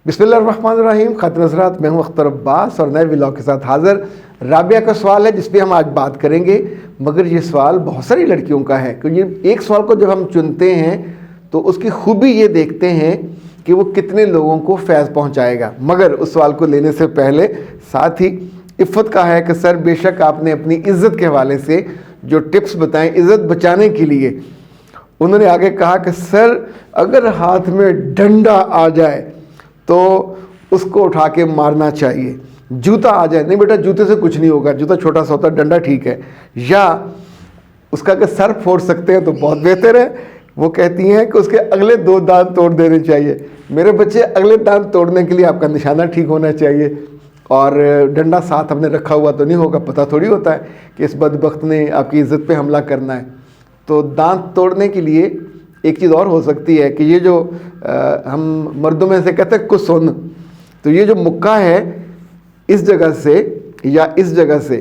बिस्मिल्लाहिर्रहमानिर्रहीम। खातिन हज़रात, मैं हूं अख्तर अब्बास और नए व्लॉग के साथ हाज़िर। राबिया का सवाल है जिस पे हम आज बात करेंगे, मगर ये सवाल बहुत सारी लड़कियों का है क्योंकि एक सवाल को जब हम चुनते हैं तो उसकी खूबी ये देखते हैं कि वो कितने लोगों को फैज़ पहुंचाएगा। मगर उस सवाल को लेने से पहले साथ ही इफ़्फ़त का है कि सर बेशक आपने अपनी इज़्ज़त के हवाले से जो टिप्स बताएं इज़्ज़त बचाने के लिए, उन्होंने आगे कहा कि सर अगर हाथ में डंडा आ जाए तो उसको उठा के मारना चाहिए, जूता आ जाए नहीं बेटा जूते से कुछ नहीं होगा, जूता छोटा सा होता है, डंडा ठीक है, या उसका अगर सर फोड़ सकते हैं तो बहुत बेहतर है। वो कहती हैं कि उसके अगले 2 दांत तोड़ देने चाहिए। मेरे बच्चे, अगले दांत तोड़ने के लिए आपका निशाना ठीक होना चाहिए और डंडा साथ हमने रखा हुआ तो नहीं होगा, पता थोड़ी होता है कि इस बदबख्त ने आपकी इज़्ज़त पे हमला करना है। तो दांत तोड़ने के लिए एक चीज़ और हो सकती है कि ये जो हम मर्दों में से कहते हैं कुसुन, तो ये जो मुक्का है इस जगह से या इस जगह से,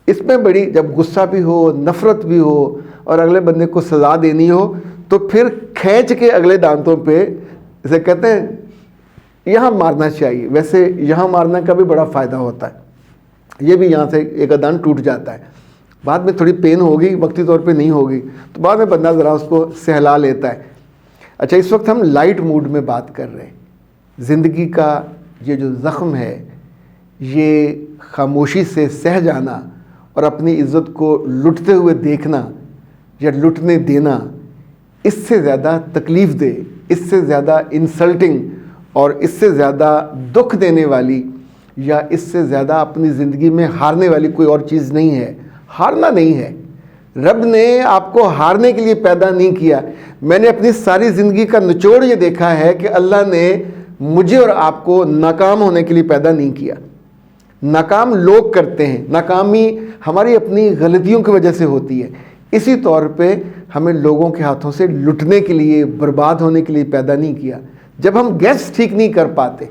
इसमें बड़ी जब गुस्सा भी हो, नफ़रत भी हो और अगले बंदे को सज़ा देनी हो तो फिर खींच के अगले दांतों पे, इसे कहते हैं यहाँ मारना चाहिए। वैसे यहाँ मारने का भी बड़ा फ़ायदा होता है, ये भी यहाँ से एक दांत टूट जाता है, बाद में थोड़ी पेन होगी, वक्ती तौर पे नहीं होगी, तो बाद में बंदा ज़रा उसको सहला लेता है। अच्छा, इस वक्त हम लाइट मूड में बात कर रहे हैं। ज़िंदगी का ये जो ज़ख्म है, ये खामोशी से सह जाना और अपनी इज़्ज़त को लुटते हुए देखना या लुटने देना, इससे ज़्यादा तकलीफ़ दे, इससे ज़्यादा इंसल्टिंग और इससे ज़्यादा दुख देने वाली या इससे ज़्यादा अपनी ज़िंदगी में हारने वाली कोई और चीज़ नहीं है। हारना नहीं है, रब ने आपको हारने के लिए पैदा नहीं किया। मैंने अपनी सारी ज़िंदगी का निचोड़ ये देखा है कि अल्लाह ने मुझे और आपको नाकाम होने के लिए पैदा नहीं किया। नाकाम लोग करते हैं, नाकामी हमारी अपनी गलतियों की वजह से होती है। इसी तौर पे हमें लोगों के हाथों से लुटने के लिए, बर्बाद होने के लिए पैदा नहीं किया। जब हम गैस ठीक नहीं कर पाते,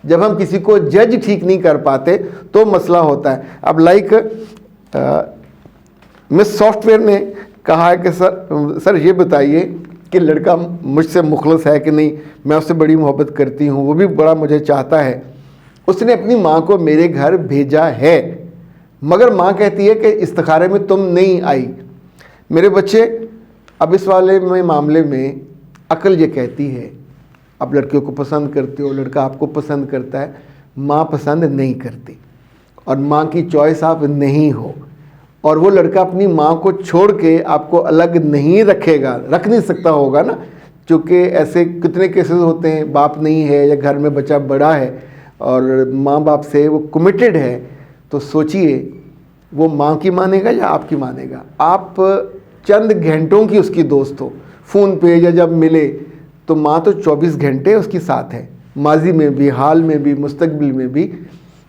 जब हम किसी को जज ठीक नहीं कर पाते तो मसला होता है। अब मिस सॉफ्टवेयर ने कहा है कि सर ये बताइए कि लड़का मुझसे मुखलस है कि नहीं, मैं उससे बड़ी मोहब्बत करती हूँ, वो भी बड़ा मुझे चाहता है, उसने अपनी माँ को मेरे घर भेजा है, मगर माँ कहती है कि इस्तिखारे में तुम नहीं आई। मेरे बच्चे, अब इस वाले मामले में अक्ल ये कहती है, आप लड़कियों को पसंद करते हो, लड़का आपको पसंद करता है, माँ पसंद नहीं करती और माँ की चॉइस आप नहीं हो, और वो लड़का अपनी माँ को छोड़ के आपको अलग नहीं रखेगा, रख नहीं सकता होगा ना, क्योंकि ऐसे कितने केसेस होते हैं, बाप नहीं है या घर में बच्चा बड़ा है और माँ बाप से वो कमिटेड है, तो सोचिए वो माँ की मानेगा या आपकी मानेगा। आप चंद घंटों की उसकी दोस्त हो, फ़ोन पे या जब मिले तो माँ तो 24 घंटे उसके साथ है, माजी में भी, हाल में भी, मुस्तकबिल में भी।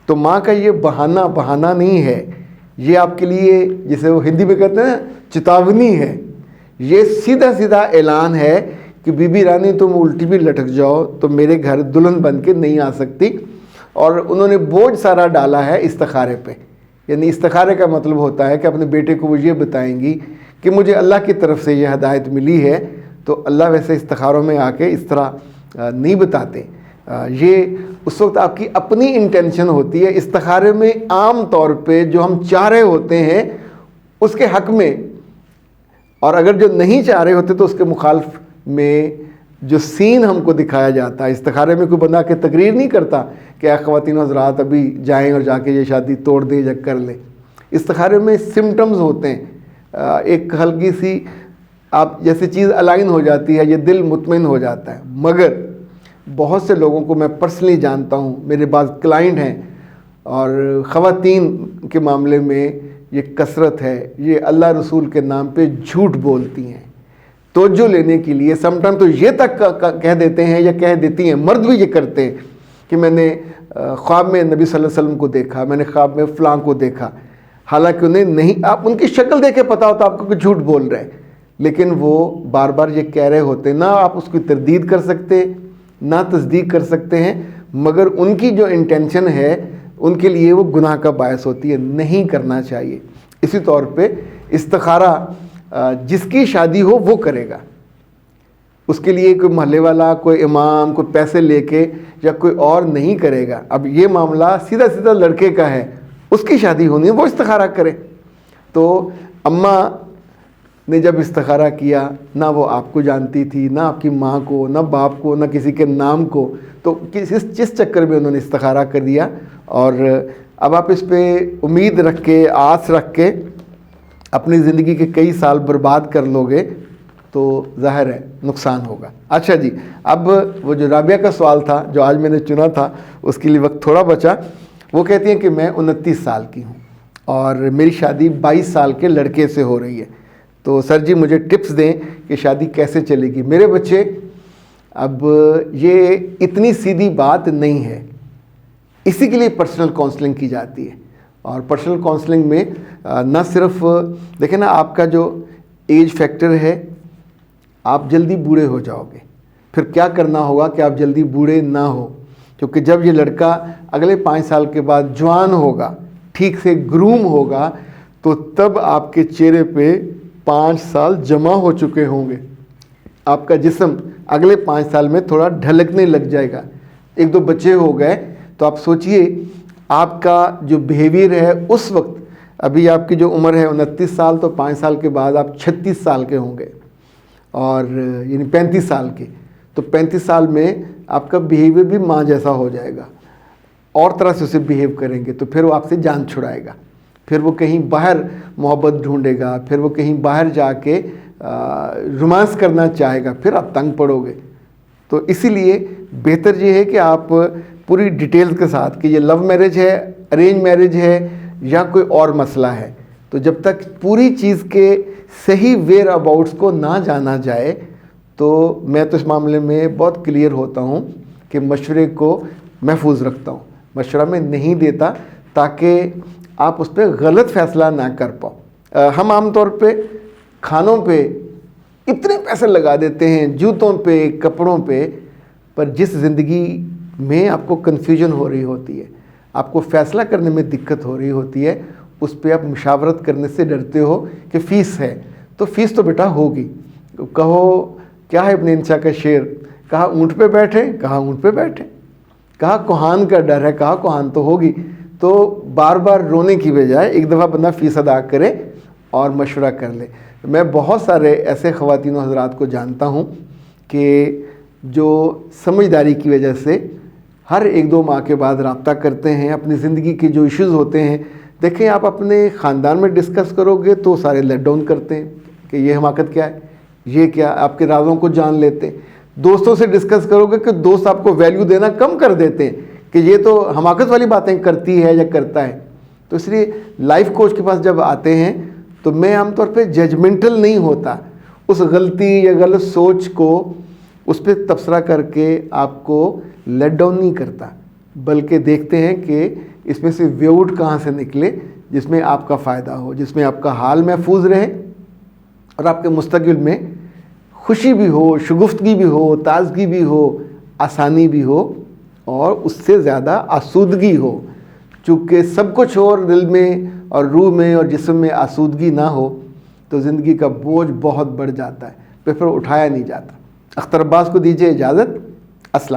तो माँ का ये बहाना नहीं है, ये आपके लिए, जिसे वो हिंदी में कहते हैं चेतावनी है, ये सीधा सीधा ऐलान है कि बीबी रानी तुम उल्टी भी लटक जाओ तो मेरे घर दुल्हन बन के नहीं आ सकती। और उन्होंने बोझ सारा डाला है इस्तिखारे पे, यानी इस्तिखारे का मतलब होता है कि अपने बेटे को वो ये बताएंगी कि मुझे अल्लाह की तरफ से ये हदायत मिली है। तो अल्लाह वैसे इस्तिखारों में आके इस तरह नहीं बताते, ये उस वक्त आपकी अपनी इंटेंशन होती है। इस्तिखारे में आम तौर पे जो हम चाह रहे होते हैं उसके हक़ में, और अगर जो नहीं चाह रहे होते तो उसके मुखालिफ में जो सीन हमको दिखाया जाता है। इस्तिखारे में कोई बंदा के तकरीर नहीं करता कि ख़वातीन हज़रात अभी जाएं और जाके ये शादी तोड़ दे या कर ले। इस्तिखारे में सिम्टम्स होते हैं, एक हल्की सी आप जैसी चीज़ अलाइन हो जाती है, ये दिल मुतमईन हो जाता है। मगर बहुत से लोगों को मैं पर्सनली जानता हूँ, मेरे पास क्लाइंट हैं, और ख़वातीन के मामले में ये कसरत है, ये अल्लाह रसूल के नाम पे झूठ बोलती हैं तवज्जो लेने के लिए। समटाइम तो ये तक कह देते हैं या कह देती हैं, मर्द भी ये करते हैं कि मैंने ख्वाब में नबी सल्लल्लाहु अलैहि वसल्लम को देखा, मैंने ख्वाब में फ़लाँ को देखा, हालांकि उन्हें नहीं, आप उनकी शक्ल देख के पता होता आपको कि झूठ बोल रहे हैं, लेकिन वो बार बार ये कह रहे होते, ना आप उसकी तरदीद कर सकते ना तस्दीक कर सकते हैं, मगर उनकी जो इंटेंशन है उनके लिए वो गुनाह का बायस होती है, नहीं करना चाहिए। इसी तौर पे इस्तिखारा जिसकी शादी हो वो करेगा, اس کے لیے کوئی محلے والا، کوئی امام، کوئی پیسے لے کے یا کوئی اور نہیں کرے گا. اب یہ معاملہ سیدھا سیدھا لڑکے کا ہے، اس کی شادی ہونی ہے، وہ استخارہ کرے. تو اماں نے جب استخارہ کیا، نہ وہ آپ کو جانتی تھی، نہ آپ کی ماں کو، نہ باپ کو، نہ کسی کے نام کو، تو جس چکر میں انہوں نے استخارہ کر دیا. اور اب آپ اس پہ امید رکھ کے، آس رکھ کے اپنی زندگی کے کئی سال برباد کر لو گے تو ظاہر ہے نقصان ہوگا. اچھا جی، اب وہ جو رابعہ کا سوال تھا جو آج میں نے چنا تھا، اس کے لیے وقت تھوڑا بچا. وہ کہتی ہیں کہ میں 29 سال کی ہوں اور میری شادی 22 سال کے لڑکے سے ہو رہی ہے. تو سر جی مجھے ٹپس دیں کہ شادی کیسے چلے گی. میرے بچے، اب یہ اتنی سیدھی بات نہیں ہے، اسی کے لیے پرسنل کاؤنسلنگ کی جاتی ہے. اور پرسنل کاؤنسلنگ میں نہ صرف دیکھیں نا، آپ کا جو ایج فیکٹر ہے، آپ جلدی بوڑھے ہو جاؤ گے. پھر کیا کرنا ہوگا کہ آپ جلدی بوڑھے نہ ہو، کیونکہ جب یہ لڑکا اگلے 5 سال کے بعد جوان ہوگا، ٹھیک سے گروم ہوگا، تو تب آپ کے چہرے پہ 5 سال جمع ہو چکے ہوں گے. آپ کا جسم اگلے 5 سال میں تھوڑا ڈھلکنے لگ جائے گا. 1-2 بچے ہو گئے تو آپ سوچئے آپ کا جو بیہیویئر ہے اس وقت، ابھی آپ کی جو عمر ہے 29 سال، تو 5 سال کے بعد آپ 36 سال کے ہوں گے، اور یعنی 35 سال کے. تو 35 سال میں آپ کا بیہیویئر بھی ماں جیسا ہو جائے گا، اور طرح سے اسے بیہیو کریں گے. تو پھر وہ آپ سے جان چھڑائے گا، پھر وہ کہیں باہر محبت ڈھونڈے گا، پھر وہ کہیں باہر جا کے رومانس کرنا چاہے گا، پھر آپ تنگ پڑو گے. تو اسی لیے بہتر یہ ہے کہ آپ پوری ڈیٹیلز کے ساتھ کہ یہ لو میرج ہے، ارینج میرج ہے یا کوئی اور مسئلہ ہے، تو جب تک پوری چیز کے صحیح ویئر اباؤٹس کو نہ جانا جائے، تو میں تو اس معاملے میں بہت کلیئر ہوتا ہوں کہ مشورے کو محفوظ رکھتا ہوں، مشورہ میں نہیں دیتا تاکہ آپ اس پہ غلط فیصلہ نہ کر پاؤ. ہم عام طور پہ کھانوں پہ اتنے پیسے لگا دیتے ہیں، جوتوں پہ، کپڑوں پہ، پر جس زندگی میں آپ کو کنفیوژن ہو رہی ہوتی ہے، آپ کو فیصلہ کرنے میں دقت ہو رہی ہوتی ہے، اس پہ آپ مشاورت کرنے سے ڈرتے ہو کہ فیس ہے. تو فیس تو بیٹا ہوگی. کہو کیا ہے ابن انشا کا شعر، کہا اونٹ پہ بیٹھے، کہا اونٹ پہ بیٹھے، کہا کوہان کا ڈر ہے، کہا کوہان تو ہوگی. تو بار بار رونے کی بجائے ایک دفعہ بندہ فیس ادا کرے اور مشورہ کر لے. میں بہت سارے ایسے خواتین و حضرات کو جانتا ہوں کہ جو سمجھداری کی وجہ سے ہر 1-2 ماہ کے بعد رابطہ کرتے ہیں، اپنی زندگی کے جو ایشوز ہوتے ہیں. دیکھیں آپ اپنے خاندان میں ڈسکس کرو گے تو سارے لیٹ ڈاؤن کرتے ہیں کہ یہ حماقت کیا ہے، یہ کیا، آپ کے رازوں کو جان لیتے ہیں. دوستوں سے ڈسکس کرو گے کہ دوست آپ کو ویلیو دینا کم کر دیتے ہیں کہ یہ تو حماقت والی باتیں کرتی ہے یا کرتا ہے. تو اس لیے لائف کوچ کے پاس جب آتے ہیں تو میں عام طور پہ ججمنٹل نہیں ہوتا، اس غلطی یا غلط سوچ کو اس پہ تبصرہ کر کے آپ کو لیٹ ڈاؤن نہیں کرتا، بلکہ دیکھتے ہیں کہ اس میں سے وے آؤٹ کہاں سے نکلے جس میں آپ کا فائدہ ہو، جس میں آپ کا حال محفوظ رہے اور آپ کے مستقبل میں خوشی بھی ہو، شگفتگی بھی ہو، تازگی بھی ہو، آسانی بھی ہو، اور اس سے زیادہ آسودگی ہو. چونکہ سب کچھ ہو اور دل میں اور روح میں اور جسم میں آسودگی نہ ہو تو زندگی کا بوجھ بہت بڑھ جاتا ہے، پھر اٹھایا نہیں جاتا. اختر عباس کو دیجیے اجازت. السلام.